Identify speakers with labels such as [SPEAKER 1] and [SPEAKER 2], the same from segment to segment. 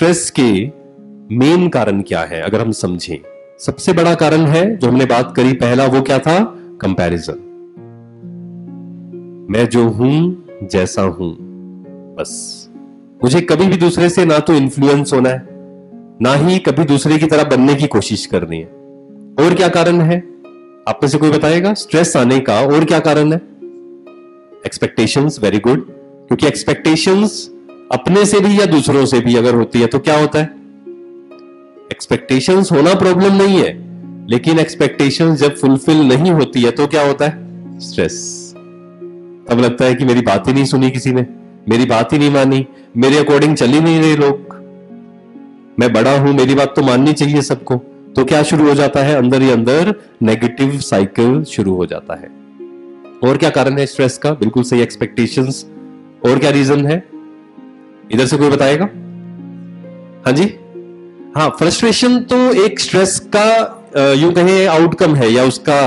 [SPEAKER 1] Stress के main कारण क्या है अगर हम समझें? सबसे बड़ा कारण है जो हमने बात करी पहला, वो क्या था? कंपैरिजन। मैं जो हूं जैसा हूं, बस मुझे कभी भी दूसरे से ना तो इन्फ्लुएंस होना है, ना ही कभी दूसरे की तरह बनने की कोशिश करनी है। और क्या कारण है? आप में से कोई बताएगा स्ट्रेस आने का और क्या कारण है? एक्सपेक्टेशंस। Very good. क्योंकि एक्सपेक्टेशंस अपने से भी या दूसरों से भी अगर होती है तो क्या होता है? एक्सपेक्टेशंस होना प्रॉब्लम नहीं है, लेकिन एक्सपेक्टेशंस जब फुलफिल नहीं होती है तो क्या होता है? स्ट्रेस। तब लगता है कि मेरी बात ही नहीं सुनी किसी ने, मेरी बात ही नहीं मानी, मेरे अकॉर्डिंग चल ही नहीं रहे लोग, मैं बड़ा हूं, मेरी बात तो माननी चाहिए सबको। तो क्या शुरू हो जाता है? अंदर ही अंदर नेगेटिव साइकिल शुरू हो जाता है। और क्या कारण है स्ट्रेस का? बिल्कुल सही, एक्सपेक्टेशंस। और क्या रीजन है? इधर से कोई बताएगा? हाँ जी, हाँ, फ्रस्ट्रेशन तो एक स्ट्रेस का यूं कहें आउटकम है या उसका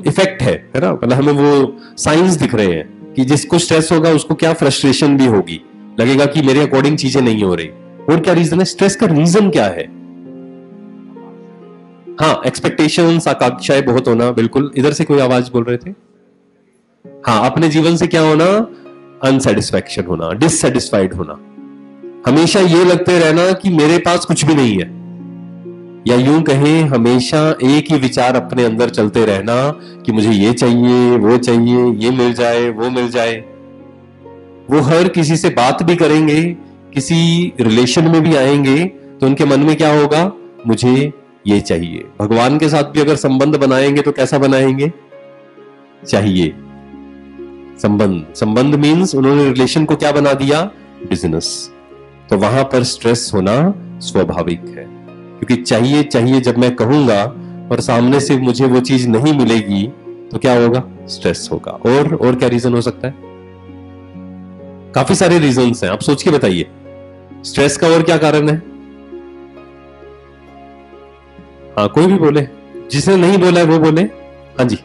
[SPEAKER 1] इफेक्ट है ना? मतलब हमें वो साइंस दिख रहे हैं कि जिसको स्ट्रेस होगा उसको क्या फ्रस्ट्रेशन भी होगी, लगेगा कि मेरे अकॉर्डिंग चीजें नहीं हो रही। और क्या रीजन है? स्ट्रेस का रीजन क्या है? हाँ, एक्सपेक्टेशंस, आकांक्षाएं बहुत होना। बिल्कुल, इधर से कोई आवाज बोल रहे थे। हाँ, अपने जीवन से क्या होना? अनसेटिस्फैक्शन होना, डिससेटिस्फाइड होना, हमेशा ये लगते रहना कि मेरे पास कुछ भी नहीं है, या यूं कहें हमेशा एक ही विचार अपने अंदर चलते रहना कि मुझे ये चाहिए, वो चाहिए, ये मिल जाए, वो मिल जाए। वो हर किसी से बात भी करेंगे, किसी रिलेशन में भी आएंगे तो उनके मन में क्या होगा? मुझे ये चाहिए। भगवान के साथ भी अगर संबंध बनाएंगे तो कैसा बनाएंगे? चाहिए संबंध। संबंध मीन्स उन्होंने रिलेशन को क्या बना दिया? बिजनेस। तो वहां पर स्ट्रेस होना स्वाभाविक है, क्योंकि चाहिए चाहिए जब मैं कहूंगा और सामने से मुझे वो चीज नहीं मिलेगी तो क्या होगा? स्ट्रेस होगा। और क्या रीजन हो सकता है? काफी सारे रीजंस हैं, आप सोच के बताइए स्ट्रेस का और क्या कारण है। हाँ, कोई भी बोले, जिसने नहीं बोला है वो बोले। हाँ जी,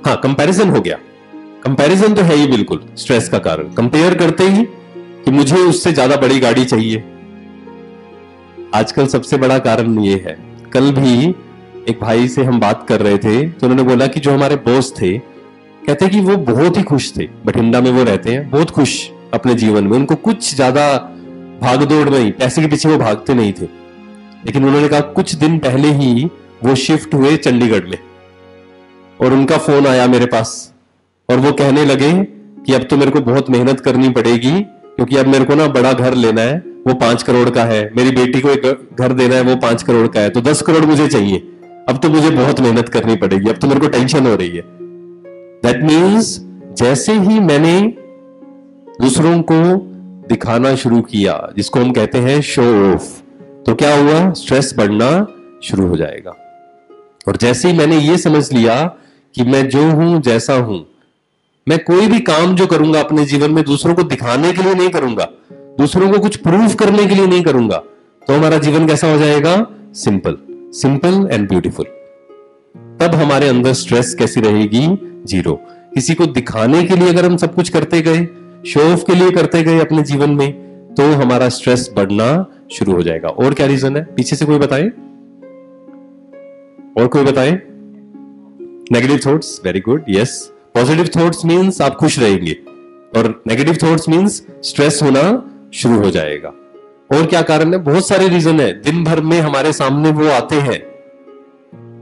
[SPEAKER 1] हाँ, कंपैरिजन हो गया। कंपैरिजन तो है ही बिल्कुल स्ट्रेस का कारण। कंपेयर करते ही कि मुझे उससे ज्यादा बड़ी गाड़ी चाहिए। आजकल सबसे बड़ा कारण ये है। कल भी एक भाई से हम बात कर रहे थे तो उन्होंने बोला कि जो हमारे बॉस थे, कहते कि वो बहुत ही खुश थे, बठिंडा में वो रहते हैं, बहुत खुश अपने जीवन में, उनको कुछ ज्यादा भागदौड़ नहीं, पैसे के पीछे वो भागते नहीं थे। लेकिन उन्होंने कहा कुछ दिन पहले ही वो शिफ्ट हुए चंडीगढ़ में और उनका फोन आया मेरे पास और वो कहने लगे कि अब तो मेरे को बहुत मेहनत करनी पड़ेगी, क्योंकि अब मेरे को ना बड़ा घर लेना है, वो 5 करोड़ का है, मेरी बेटी को एक घर देना है, वो 5 करोड़ का है, तो 10 करोड़ मुझे चाहिए, अब तो मुझे बहुत मेहनत करनी पड़ेगी, अब तो मेरे को टेंशन हो रही है। दैट मीन्स जैसे ही मैंने दूसरों को दिखाना शुरू किया, जिसको हम कहते हैं शो ऑफ, तो क्या हुआ? स्ट्रेस बढ़ना शुरू हो जाएगा। और जैसे ही मैंने ये समझ लिया कि मैं जो हूं जैसा हूं, मैं कोई भी काम जो करूंगा अपने जीवन में दूसरों को दिखाने के लिए नहीं करूंगा, दूसरों को कुछ प्रूव करने के लिए नहीं करूंगा, तो हमारा जीवन कैसा हो जाएगा? Simple, simple and beautiful. तब हमारे अंदर स्ट्रेस कैसी रहेगी? जीरो। किसी को दिखाने के लिए अगर हम सब कुछ करते गए, शो ऑफ के लिए करते गए अपने जीवन में, तो हमारा स्ट्रेस बढ़ना शुरू हो जाएगा। और क्या रीजन है? पीछे से कोई बताए, और कोई बताए। Negative thoughts. Very good, yes. Positive thoughts means आप खुश रहेंगे और नेगेटिव थॉट्स मीन्स स्ट्रेस होना शुरू हो जाएगा। और क्या कारण है? बहुत सारे रीजन है, दिन भर में हमारे सामने वो आते हैं।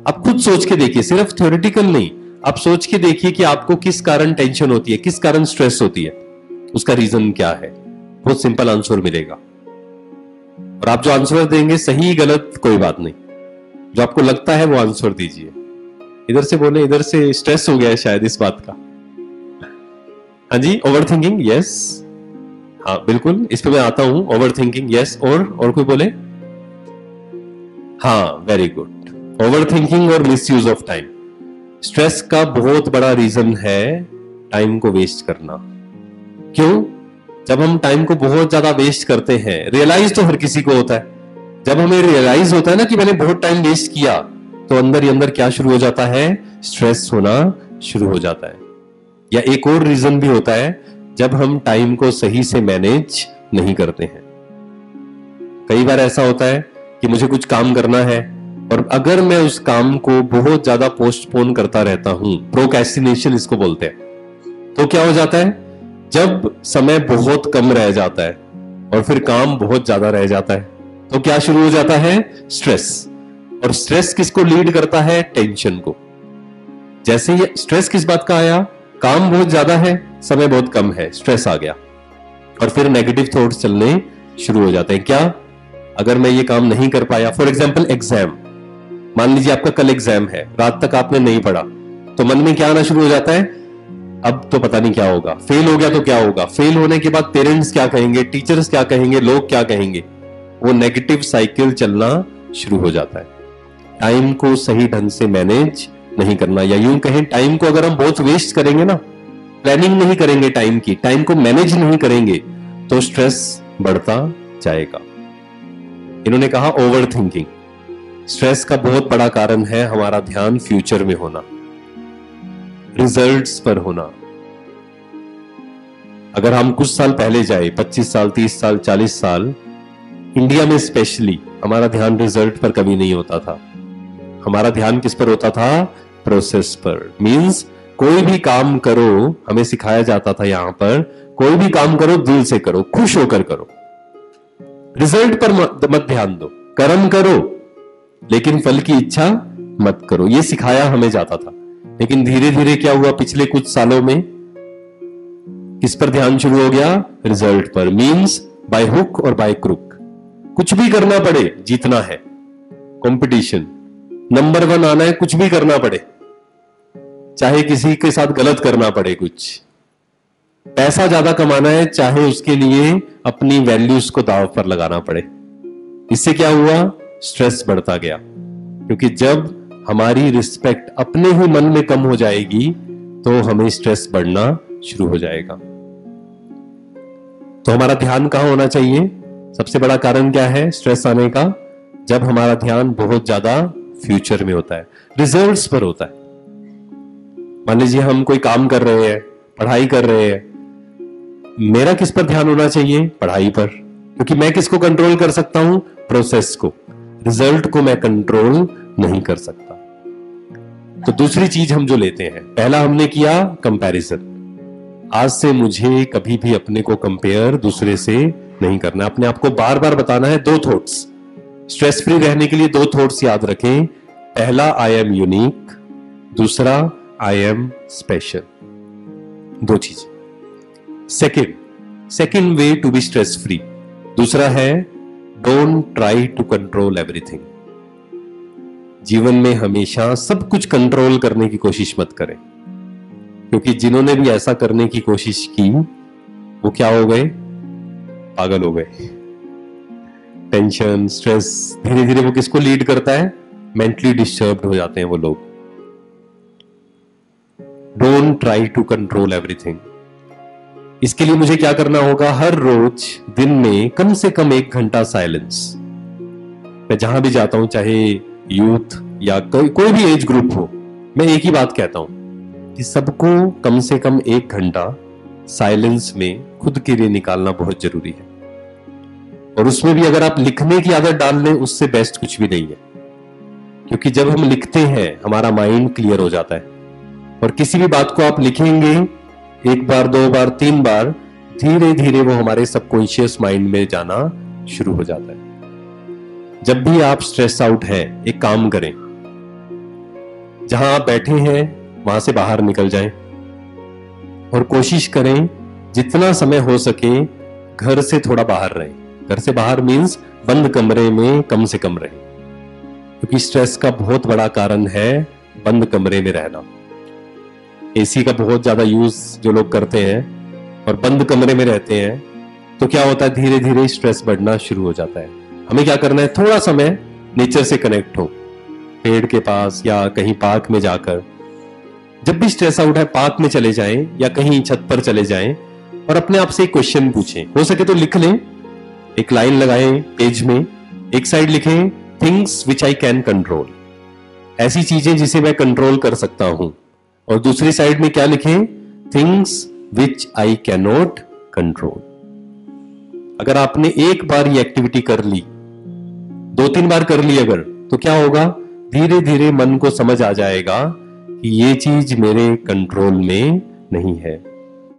[SPEAKER 1] आप खुद सोच के देखिए, सिर्फ थ्योरेटिकल नहीं, आप सोच के देखिए कि आपको किस कारण टेंशन होती है, किस कारण स्ट्रेस होती है, उसका रीजन क्या है। बहुत सिंपल आंसर मिलेगा। और आप जो आंसर देंगे, सही गलत कोई बात नहीं, जो आपको लगता है वो आंसर दीजिए। इधर से बोले, इधर से स्ट्रेस हो गया है शायद इस बात का। हाँ जी, ओवर थिंकिंग। यस, हाँ बिल्कुल, इस पे मैं आता हूं। Over thinking, yes. और कोई बोले। हाँ, वेरी गुड। ओवर थिंकिंग और मिसयूज ऑफ टाइम स्ट्रेस का बहुत बड़ा रीजन है। टाइम को वेस्ट करना। क्यों? जब हम टाइम को बहुत ज्यादा वेस्ट करते हैं, रियलाइज तो हर किसी को होता है, जब हमें रियलाइज होता है ना कि मैंने बहुत टाइम वेस्ट किया, तो अंदर ही अंदर क्या शुरू हो जाता है? स्ट्रेस होना शुरू हो जाता है। या एक और रीजन भी होता है, जब हम टाइम को सही से मैनेज नहीं करते हैं। कई बार ऐसा होता है कि मुझे कुछ काम करना है और अगर मैं उस काम को बहुत ज्यादा पोस्टपोन करता रहता हूं, प्रोक्रेस्टिनेशन इसको बोलते हैं, तो क्या हो जाता है, जब समय बहुत कम रह जाता है और फिर काम बहुत ज्यादा रह जाता है, तो क्या शुरू हो जाता है, स्ट्रेस। और स्ट्रेस किसको लीड करता है, टेंशन को। जैसे ये स्ट्रेस किस बात का आया, काम बहुत ज्यादा है, समय बहुत कम है, स्ट्रेस आ गया, और फिर नेगेटिव थॉट्स चलने शुरू हो जाते हैं। क्या, अगर मैं ये काम नहीं कर पाया, फॉर एग्जाम्पल एग्जाम, मान लीजिए आपका कल एग्जाम है, रात तक आपने नहीं पढ़ा, तो मन में क्या आना शुरू हो जाता है, अब तो पता नहीं क्या होगा, फेल हो गया तो क्या होगा, फेल होने के बाद पेरेंट्स क्या कहेंगे, टीचर्स क्या कहेंगे, लोग क्या कहेंगे, वो नेगेटिव साइकिल चलना शुरू हो जाता है। टाइम को सही ढंग से मैनेज नहीं करना, या यूं कहें टाइम को अगर हम बहुत वेस्ट करेंगे ना, प्लानिंग नहीं करेंगे टाइम की, टाइम को मैनेज नहीं करेंगे, तो स्ट्रेस बढ़ता जाएगा। इन्होंने कहा ओवर थिंकिंग, स्ट्रेस का बहुत बड़ा कारण है हमारा ध्यान फ्यूचर में होना, रिजल्ट्स पर होना। अगर हम कुछ साल पहले जाए, 25 साल, 30 साल, 40 साल, इंडिया में स्पेशली हमारा ध्यान रिजल्ट पर कभी नहीं होता था। हमारा ध्यान किस पर होता था, प्रोसेस पर। मींस कोई भी काम करो, हमें सिखाया जाता था यहां पर, कोई भी काम करो दिल से करो, खुश होकर करो, रिजल्ट पर मत ध्यान दो, कर्म करो लेकिन फल की इच्छा मत करो, ये सिखाया हमें जाता था। लेकिन धीरे धीरे क्या हुआ, पिछले कुछ सालों में किस पर ध्यान शुरू हो गया, रिजल्ट पर। मींस बाय हुक और बाय क्रुक, कुछ भी करना पड़े, जीतना है, कंपटीशन, नंबर 1 आना है, कुछ भी करना पड़े, चाहे किसी के साथ गलत करना पड़े, कुछ पैसा ज्यादा कमाना है, चाहे उसके लिए अपनी वैल्यूज को दांव पर लगाना पड़े। इससे क्या हुआ, स्ट्रेस बढ़ता गया, क्योंकि जब हमारी रिस्पेक्ट अपने ही मन में कम हो जाएगी तो हमें स्ट्रेस बढ़ना शुरू हो जाएगा। तो हमारा ध्यान कहां होना चाहिए, सबसे बड़ा कारण क्या है स्ट्रेस आने का, जब हमारा ध्यान बहुत ज्यादा फ्यूचर में होता है, रिजल्ट्स पर होता है। मान लीजिए हम कोई काम कर रहे हैं, पढ़ाई कर रहे हैं, मेरा किस पर ध्यान होना चाहिए, पढ़ाई पर, क्योंकि मैं किसको कंट्रोल कर सकता हूं, प्रोसेस को, रिजल्ट को मैं कंट्रोल नहीं कर सकता। तो दूसरी चीज हम जो लेते हैं, पहला हमने किया कंपैरिजन, आज से मुझे कभी भी अपने को कंपेयर दूसरे से नहीं करना, अपने आप को बार बार बताना है 2 थॉट्स, स्ट्रेस फ्री रहने के लिए 2 थॉट्स याद रखें, पहला आई एम यूनिक, दूसरा आई एम स्पेशल, 2 चीज। Second way to be stress free, दूसरा है don't try to control everything. जीवन में हमेशा सब कुछ कंट्रोल करने की कोशिश मत करें, क्योंकि जिन्होंने भी ऐसा करने की कोशिश की वो क्या हो गए, पागल हो गए। टेंशन, स्ट्रेस, धीरे धीरे वो किसको लीड करता है, मेंटली डिस्टर्ब्ड हो जाते हैं वो लोग। Don't try to control everything. इसके लिए मुझे क्या करना होगा, हर रोज दिन में कम से कम 1 घंटा साइलेंस। मैं जहां भी जाता हूं, चाहे यूथ या कोई भी एज ग्रुप हो, मैं एक ही बात कहता हूं कि सबको कम से कम 1 घंटा साइलेंस में खुद के लिए निकालना बहुत जरूरी है। और उसमें भी अगर आप लिखने की आदत डाल लें, उससे बेस्ट कुछ भी नहीं है, क्योंकि जब हम लिखते हैं हमारा माइंड क्लियर हो जाता है। और किसी भी बात को आप लिखेंगे 1 बार, 2 बार, 3 बार, धीरे धीरे वो हमारे सबकॉन्शियस माइंड में जाना शुरू हो जाता है। जब भी आप स्ट्रेस आउट हैं, एक काम करें, जहां आप बैठे हैं वहां से बाहर निकल जाएं और कोशिश करें जितना समय हो सके घर से थोड़ा बाहर रहें। घर से बाहर मींस बंद कमरे में कम से कम रहें, क्योंकि स्ट्रेस का बहुत बड़ा कारण है बंद कमरे में रहना। एसी का बहुत ज्यादा यूज जो लोग करते हैं और बंद कमरे में रहते हैं, तो क्या होता है, धीरे धीरे स्ट्रेस बढ़ना शुरू हो जाता है। हमें क्या करना है, थोड़ा समय नेचर से कनेक्ट हो, पेड़ के पास या कहीं पार्क में जाकर। जब भी स्ट्रेस आउट है, पार्क में चले जाएं या कहीं छत पर चले जाएं और अपने आप से एक क्वेश्चन पूछें। हो सके तो लिख लें, एक लाइन लगाएं पेज में, एक साइड लिखें things which I can control, ऐसी चीजें जिसे मैं कंट्रोल कर सकता हूं, और दूसरी साइड में क्या लिखें, things which I can not control. अगर आपने एक बार ये एक्टिविटी कर ली 2-3 बार कर ली अगर, तो क्या होगा, धीरे धीरे मन को समझ आ जाएगा कि ये चीज मेरे कंट्रोल में नहीं है।